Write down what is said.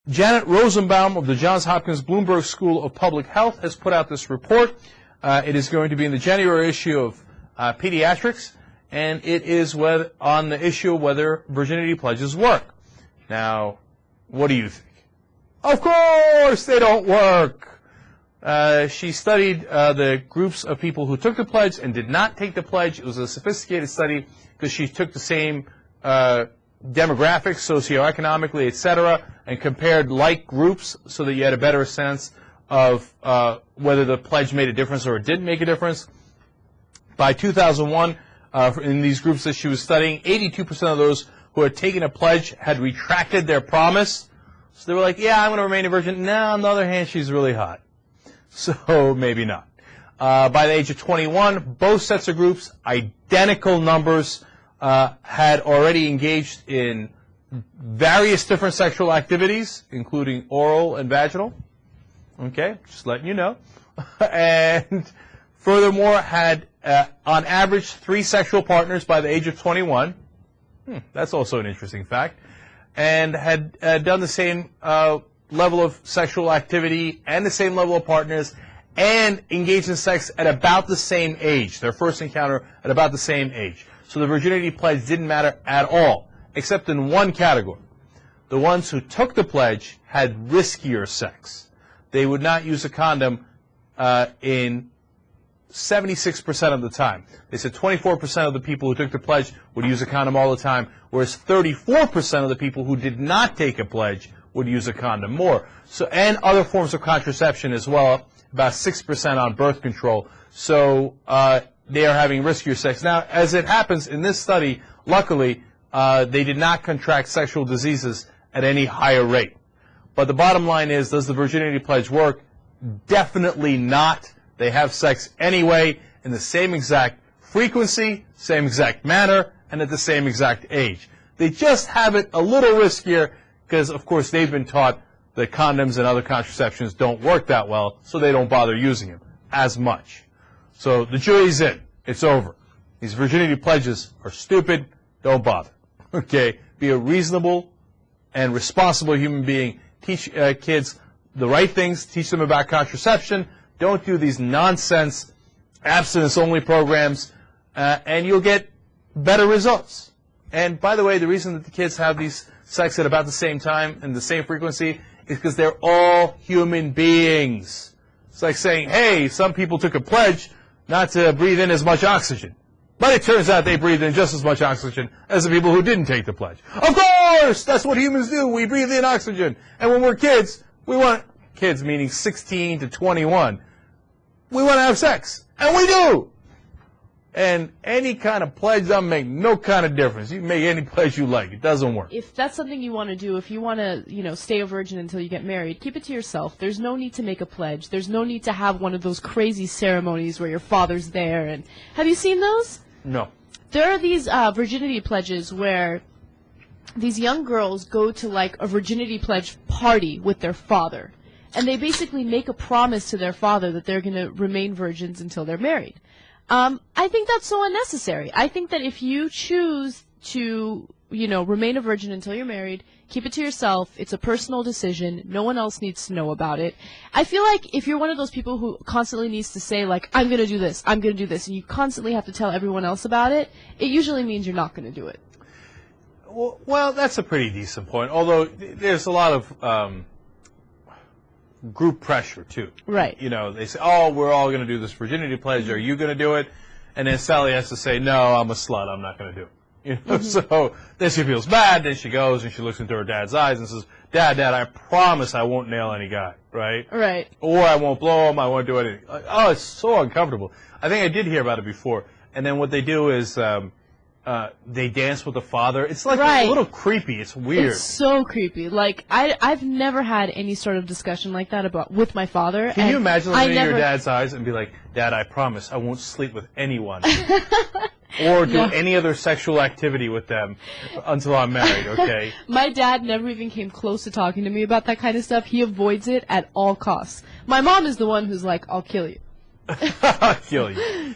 Janet Rosenbaum of the Johns Hopkins Bloomberg School of Public Health has put out this report. It is going to be in the January issue of Pediatrics, and it is on the issue of whether virginity pledges work. Now, what do you think? Of course they don't work. She studied the groups of people who took the pledge and did not take the pledge. It was a sophisticated study because she took the same demographics, socioeconomically, etc., and compared like groups so that you had a better sense of whether the pledge made a difference or it didn't make a difference. By 2001, in these groups that she was studying, 82% of those who had taken a pledge had retracted their promise. So they were like, yeah, I'm going to remain a virgin. Now, on the other hand, she's really hot. So maybe not. By the age of 21, both sets of groups, identical numbers, had already engaged in various different sexual activities, including oral and vaginal. Okay, just letting you know. And furthermore, had on average 3 sexual partners by the age of 21. That's also an interesting fact. And had done the same level of sexual activity and the same level of partners and engaged in sex at about the same age, their first encounter at about the same age. So the virginity pledge didn't matter at all, except in one category. The ones who took the pledge had riskier sex. They would not use a condom in 76% of the time. They said 24% of the people who took the pledge would use a condom all the time, whereas 34% of the people who did not take a pledge would use a condom more. So, and other forms of contraception as well, about 6% on birth control. So they are having riskier sex. Now, as it happens in this study, luckily, they did not contract sexual diseases at any higher rate. But the bottom line is, does the virginity pledge work? Definitely not. They have sex anyway in the same exact frequency, same exact manner, and at the same exact age. They just have it a little riskier because, of course, they've been taught that condoms and other contraceptions don't work that well, so they don't bother using them as much. So the jury's in. It's over. These virginity pledges are stupid. Don't bother. Okay? Be a reasonable and responsible human being. Teach kids the right things. Teach them about contraception. Don't do these nonsense abstinence-only programs, and you'll get better results. And by the way, the reason that the kids have these sex at about the same time and the same frequency is because they're all human beings. It's like saying, hey, some people took a pledge not to breathe in as much oxygen. But it turns out they breathe in just as much oxygen as the people who didn't take the pledge. Of course! That's what humans do. We breathe in oxygen. And when we're kids, we want, kids meaning 16 to 21, we want to have sex. And we do! And any kind of pledge doesn't make no kind of difference. You can make any pledge you like. It doesn't work. If that's something you want to do, if you want to, stay a virgin until you get married, keep it to yourself. There's no need to make a pledge. There's no need to have one of those crazy ceremonies where your father's there. And have you seen those? No. There are these virginity pledges where these young girls go to like a virginity pledge party with their father. And they basically make a promise to their father that they're going to remain virgins until they're married. I think that's so unnecessary. I think that if you choose to, remain a virgin until you're married, keep it to yourself. It's a personal decision. No one else needs to know about it. I feel like if you're one of those people who constantly needs to say, like, I'm going to do this, I'm going to do this, and you constantly have to tell everyone else about it, it usually means you're not going to do it. Well, that's a pretty decent point, although there's a lot of group pressure, too. Right. They say, oh, we're all going to do this virginity pledge. Are you going to do it? And then Sally has to say, no, I'm a slut. I'm not going to do it. So then she feels bad. Then she goes and she looks into her dad's eyes and says, Dad, I promise I won't nail any guy, right? Right. Or I won't blow him. I won't do anything. Oh, it's so uncomfortable. I think I did hear about it before. And then what they do is they dance with the father. It's like a little creepy. It's weird. It's so creepy. Like, I've never had any sort of discussion like that with my father. Can you imagine looking into your dad's eyes and be like, Dad, I promise I won't sleep with anyone or do any other sexual activity with them until I'm married, okay? My dad never even came close to talking to me about that kind of stuff. He avoids it at all costs. My mom is the one who's like, I'll kill you. I'll kill you.